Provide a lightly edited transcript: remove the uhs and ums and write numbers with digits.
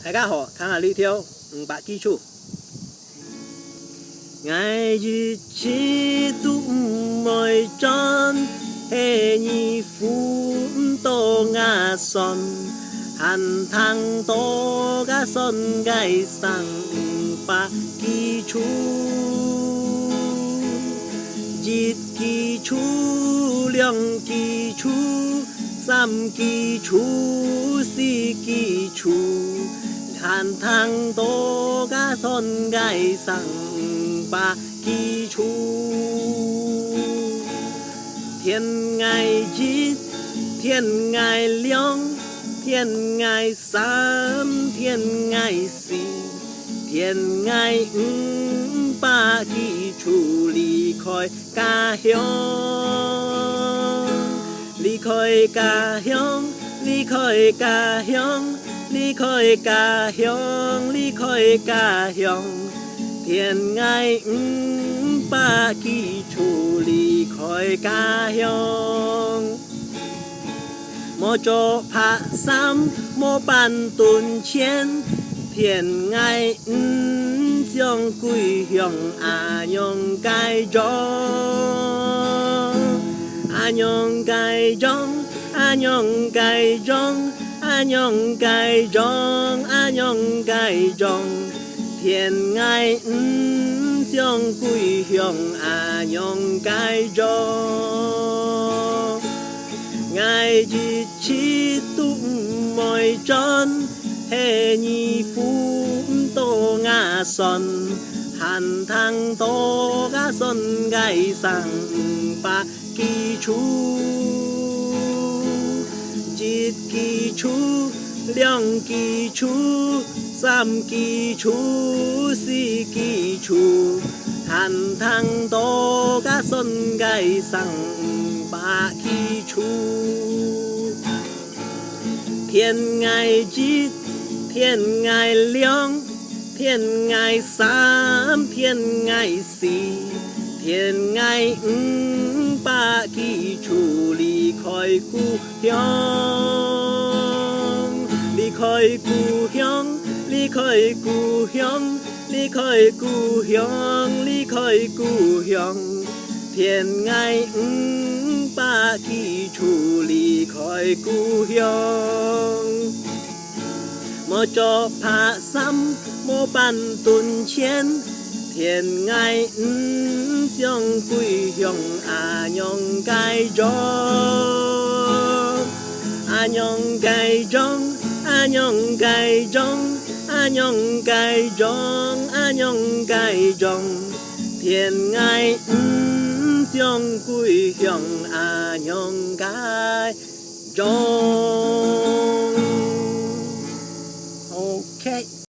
大家好，看下呢條500基礎。ngày日chỉ tụ mồi tròn hệ nhị phú tô ngà son hàn thang tô gà son gai sang ba kỳ chú dít kỳ chú lượng kỳ chú sam kỳ chú si kỳ chú hàn thang tô gà son gai sang ba kỳ chú thiên ngài chít thiên ngài liang thiên ngài sam thiên ngài si thiên ngài ba kỳ chú ly khỏi ca hiong ly khỏi ca hiong ly khỏi ca hiong ly khỏi ca hiong ly khỏi ca hiong thiên ngài ba kỳ chú ly khỏi ca hiong mô cho phá sam mô ban tuần chiến thiên ngài trong quy hiong a nhong cai rong a nhong cai rong a nhong cai rong a nhong cai rong a nhong cai rong thiên ngài trong quy hiong a nhong cai rong ngài chỉ tụng mỏi tròn hệ nhị phú tô ngà son hàn thang tô gà son gai sang ba kỳ chú dít kỳ chú lượng kỳ chú sam kỳ chú si kỳ chú hàn thang tô gà son gai sang ba kỳ chú thiên ngài chít thiên ngài liang thiên ngài sam thiên ngài si thiên ngài ba kỳ chú ly khỏi cu hiong ly khỏi cu hiong ly khỏi cu hiong ly khỏi cu hiong ly khỏi cu hiong thiên ngài ba kỳ chú ly khỏi cu hiong mô cho phá sam mô ban tuần chiến thiên ngài trong quy hiong a nhong cai rong a nhong cai rong a nhong cai rong a nhong cai rong a nhong cai rong thiên ngài trong quy hiong a nhong cai rong